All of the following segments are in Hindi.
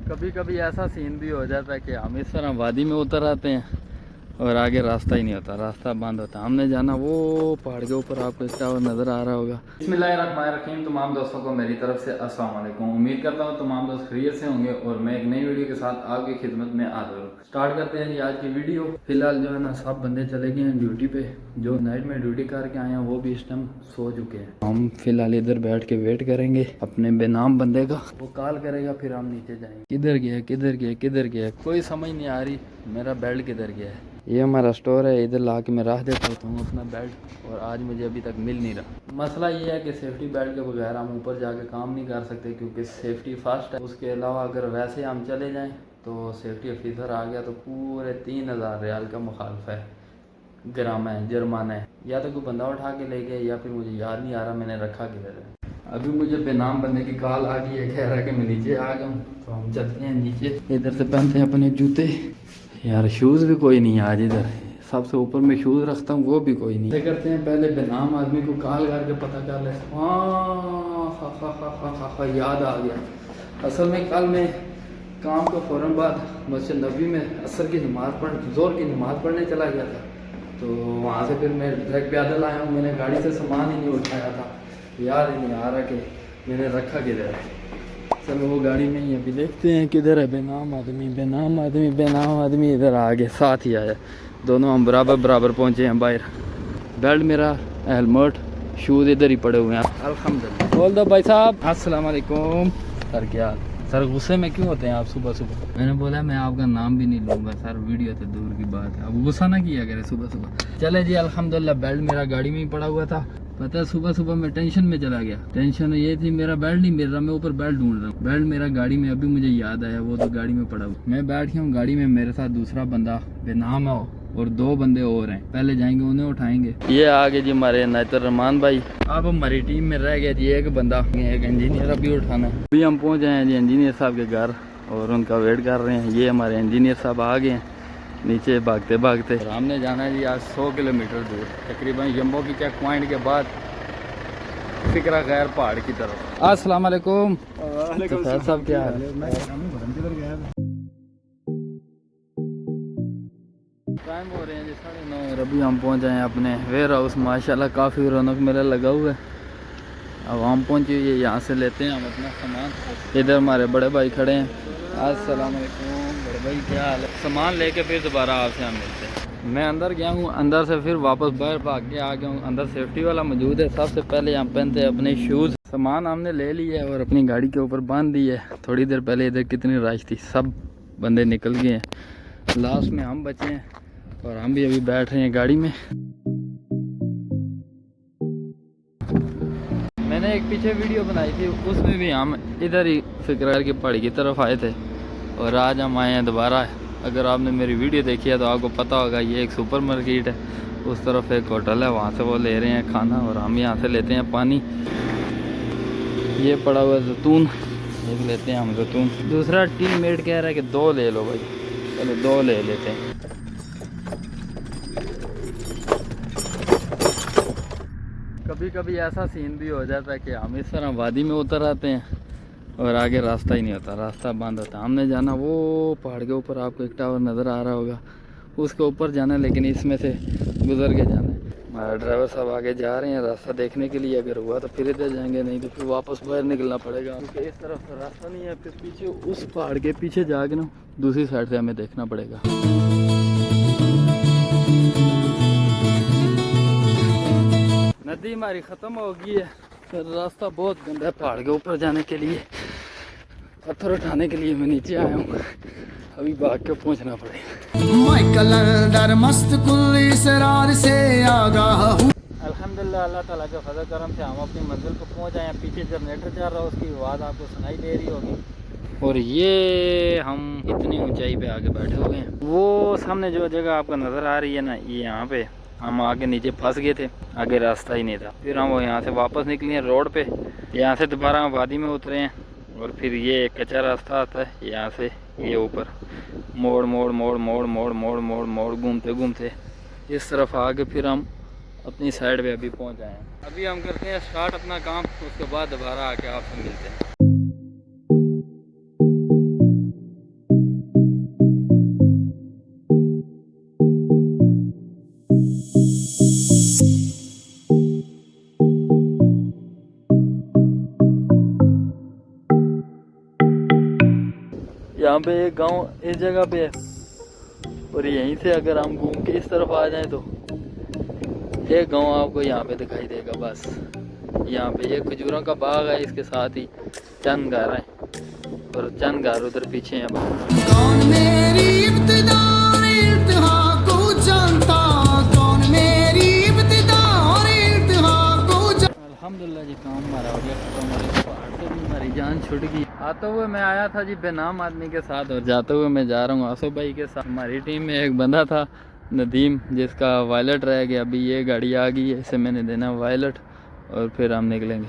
कभी कभी ऐसा सीन भी हो जाता है कि हम इस तरह वादी में उतर आते हैं और आगे रास्ता ही नहीं होता, रास्ता बंद होता है। हमने जाना वो पहाड़ के ऊपर, आपको इस टावर नज़र आ रहा होगा। बिस्मिल्लाहिर्रहमानिर्रहीम। तमाम दोस्तों को मेरी तरफ से अस्सलाम वालेकुम। उम्मीद करता हूँ तमाम दोस्त खैरियत से होंगे और मैं एक नई वीडियो के साथ आपकी खिदमत में हाजिर हूँ। स्टार्ट करते हैं जी आज की वीडियो। फिलहाल जो है ना सब बंदे चले गए हैं ड्यूटी पे, जो नाइट में ड्यूटी करके आए हैं वो भी इस टाइम सो चुके हैं। हम फिलहाल इधर बैठ के वेट करेंगे अपने बेनाम बंदे का, वो कॉल करेगा फिर हम नीचे जाएंगे। किधर गया किधर गया किधर गया, कोई समझ नहीं आ रही मेरा बेल्ट किधर गया है। ये हमारा स्टोर है, इधर ला के मैं रख देता हूँ अपना बेल्ट, और आज मुझे अभी तक मिल नहीं रहा। मसला ये है कि सेफ्टी बेल्ट के बगैर हम ऊपर जाके काम नहीं कर सकते क्योंकि सेफ्टी फर्स्ट है। उसके अलावा अगर वैसे हम चले जाएं तो सेफ्टी ऑफिसर आ गया तो पूरे 3000 रियाल का मुखालफा है, ग्राम है, जुर्माना है। या तो कोई बंदा उठा के ले गया या फिर मुझे याद नहीं आ रहा मैंने रखा किधर है। अभी मुझे बेनाम बंदे की कॉल आ गई है, कह रहा है कि मैं नीचे आ गया हूँ, तो हम चलते हैं नीचे। इधर से पहनते हैं अपने जूते। यार शूज़ भी कोई नहीं है आज इधर, सबसे ऊपर में शूज़ रखता हूँ वो भी कोई नहीं। क्या करते हैं पहले बेनाम आदमी को कॉल करके पता कर ले। हाँ याद आ गया। असल में कल मैं काम के फ़ौरन बाद मस्जिद नबी में असर की नमाज़ ज़ोर की नमाज़ पढ़ने चला गया था, तो वहाँ से फिर मैं डायरेक्ट पैदल आया हूँ। मैंने गाड़ी से सामान ही नहीं उठाया था, याद ही नहीं आ रहा कि मैंने रखा किधर है। चलो वो गाड़ी में ही अभी देखते हैं किधर है बेनाम आदमी। बेनाम आदमी बेनाम आदमी इधर आगे साथ ही आया, दोनों हम बराबर बराबर पहुँचे हैं बाहर। बेल्ट मेरा, हेलमेट, शूज़ इधर ही पड़े हुए हैं अल्हम्दुलिल्लाह। बोल दो भाई साहब। अस्सलाम वालेकुम। सर क्या हाल? सर गुस्से में क्यों होते हैं आप सुबह सुबह? मैंने बोला मैं आपका नाम भी नहीं लूँगा सर, वीडियो तो दूर की बात है, अब गुस्सा ना किया करे सुबह सुबह। चले जी अल्हम्दुलिल्लाह। बेल्ट मेरा गाड़ी में ही पड़ा हुआ था। पता है सुबह सुबह मैं टेंशन में चला गया। टेंशन ये थी मेरा बेल्ट नहीं मिल रहा, मैं ऊपर बेल्ट ढूंढ रहा हूँ। बेल्ट मेरा गाड़ी में, अभी मुझे याद आया वो तो गाड़ी में पड़ा हुआ। मैं बैठ गया हूँ गाड़ी में, मेरे साथ दूसरा बंदा बेनाम है और 2 बंदे और हैं। पहले जाएंगे उन्हें उठाएंगे। ये आगे जी हमारे नाइतर रहमान भाई। अब हमारी टीम में रह गया जी एक बंदा, एक इंजीनियर अभी उठाना है। अभी हम पहुँच आए हैं जी इंजीनियर साहब के घर और उनका वेट कर रहे हैं। ये हमारे इंजीनियर साहब आ गए हैं नीचे भागते भागते। और हमने जाना है जी आज 100 किलोमीटर दूर, तकरीबन जम्बो की चेक पॉइंट के बाद फिक्रा खैर पहाड़ की तरफ। अस्सलाम वालेकुम। तो साहब क्या हाल है? टाइम हो रहे हैं जी 9:30 और अभी हम पहुंच आए हैं अपने वेयर हाउस। माशाल्लाह काफ़ी रौनक मेला लगा हुआ है। अब हम पहुंचे हुए, यहाँ से लेते हैं हम अपना सामान। इधर हमारे बड़े भाई खड़े हैं। अस्सलाम वालेकुम बड़े भाई, क्या हाल है? सामान लेके फिर दोबारा आपसे हम मिलते हैं। मैं अंदर गया हूँ, अंदर से फिर वापस बाहर भाग के आ गया हूँ। अंदर सेफ्टी वाला मौजूद है। सबसे पहले हम पहनते हैं अपने शूज़। सामान हमने ले लिया है और अपनी गाड़ी के ऊपर बांध दी है। थोड़ी देर पहले इधर कितनी रश थी, सब बंदे निकल गए हैं, लास्ट में हम बचे हैं और हम भी अभी बैठ रहे हैं गाड़ी में। मैंने एक पीछे वीडियो बनाई थी, उसमें भी हम इधर ही फिक्रार की पहाड़ी की तरफ आए थे और आज हम आए हैं दोबारा। अगर आपने मेरी वीडियो देखी है तो आपको पता होगा ये एक सुपर मार्केट है, उस तरफ एक होटल है, वहाँ से वो ले रहे हैं खाना और हम यहाँ से लेते हैं पानी। ये पड़ा हुआ जैतून, एक लेते हैं हम जैतून। दूसरा टीम मेट कह रहा है कि 2 ले लो भाई, चलो 2 ले लेते हैं। कभी कभी ऐसा सीन भी हो जाता है कि हम इस तरह वादी में उतर आते हैं और आगे रास्ता ही नहीं होता, रास्ता बंद होता है। हमने जाना वो पहाड़ के ऊपर, आपको एक टावर नज़र आ रहा होगा, उसके ऊपर जाना है, लेकिन इसमें से गुजर के जाना है। हमारा ड्राइवर साहब आगे जा रहे हैं रास्ता देखने के लिए, अगर हुआ तो फिर इधर जाएंगे, नहीं तो फिर वापस बाहर निकलना पड़ेगा क्योंकि इस तरफ तो रास्ता नहीं है। फिर पीछे उस पहाड़ के पीछे जाके ना दूसरी साइड से हमें देखना पड़ेगा। नदी हमारी ख़त्म हो गई है, फिर रास्ता बहुत गंदा है पहाड़ के ऊपर जाने के लिए। पत्थर उठाने के लिए मैं नीचे आया हूँ, अभी भाग के पहुँचना पड़ेगा। अल्हम्दुलिल्लाह अल्लाह ताला के फजल करम से हम अपनी मंजिल को पहुँच आए हैं। पीछे जनरेटर चल रहा है, उसकी आवाज़ आपको सुनाई दे रही होगी। और ये हम इतनी ऊंचाई पे आके बैठे हुए हैं, वो सामने जो जगह आपको नज़र आ रही है ना, ये यहाँ पे हम आगे नीचे फंस गए थे, आगे रास्ता ही नहीं था। फिर हम वो यहाँ से वापस निकले हैं रोड पे, यहाँ से दोबारा हम वादी में उतरे हैं और फिर ये एक कच्चा रास्ता आता है, यहाँ से ये ऊपर मोड़ मोड़ मोड़ मोड़ मोड़ मोड़ मोड़ मोड़ घूमते घूमते इस तरफ आके फिर हम अपनी साइड पे अभी पहुँच आए हैं। अभी हम करते हैं स्टार्ट अपना काम, उसके बाद दोबारा आके आपसे मिलते हैं। यहाँ पे एक गांव इस जगह पे है और यहीं से अगर हम घूम के इस तरफ आ जाएं तो एक गांव आपको यहाँ पे दिखाई देगा। बस यहाँ पे ये खजूरों का बाग है, इसके साथ ही चंद घर है और चंद घर उधर पीछे हैं। कौन मेरी इब्तिदा और इल्तिहा को जानता, कौन मेरी इब्तिदा और इल्तिहा को अल्हम्दुलिल्लाह जी काम हमारा हो गया खत्म। और पहाड़ से भी हमारी जान छुट गई। आते हुए मैं आया था जी बेनाम आदमी के साथ और जाते हुए मैं जा रहा हूँ आसो भाई के साथ। हमारी टीम में एक बंदा था नदीम, जिसका वायलट रह गया। अभी ये गाड़ी आ गई है, इसे मैंने देना वायलट और फिर हम निकलेंगे।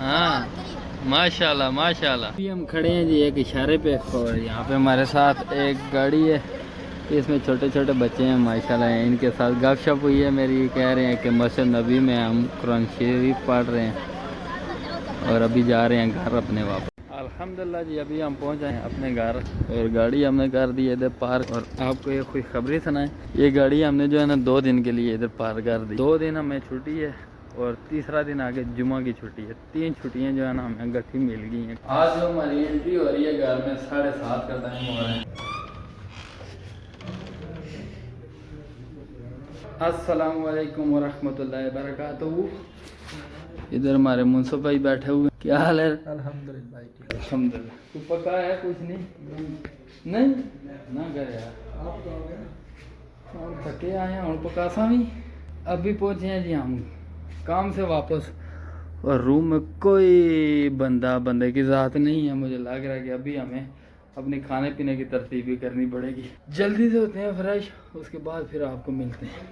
हाँ माशाल्लाह माशाल्लाह। अभी हम खड़े हैं जी एक इशारे पे और यहाँ पे हमारे साथ एक गाड़ी है, इसमें छोटे छोटे बच्चे हैं माशाल्लाह। इनके साथ गपशप हुई है मेरी। कह रहे हैं कि मस्जिद नबी में हम कुरान शरीफ पढ़ रहे हैं और अभी जा रहे हैं घर अपने वापस। अल्हम्दुलिल्लाह जी अभी हम पहुँच आए हैं अपने घर और गाड़ी हमने कर दी है इधर पार्क। और आपको ये खुश खबरी सुनाएं, ये गाड़ी हमने जो है ना 2 दिन के लिए इधर पार्क कर दी। 2 दिन हमें छुट्टी है और तीसरा दिन आगे जुमा की छुट्टी है। 3 छुट्टियां जो है ना हमें गट्ठी मिल गई हैं। आज जो हमारी एंट्री हो रही है घर में 7:30 का टाइम हो रहा है। अस्सलामु अलैकुम वरहमतुल्लाहि वबरकातुहू। इधर हमारे मुंसफ भाई बैठे हुए। क्या हाल है? अल्हम्दुलिल्लाह ठीक है। अल्हम्दुलिल्लाह। तू पका है कुछ नहीं ना कर यार। हम थके आए हैं और पकासा भी। अभी पहुंचे हैं जी हम काम से वापस और रूम में कोई बंदे की ज़ात नहीं है। मुझे लग रहा है कि अभी हमें अपने खाने पीने की तरतीब भी करनी पड़ेगी। जल्दी से होते हैं फ्रेश, उसके बाद फिर आपको मिलते हैं।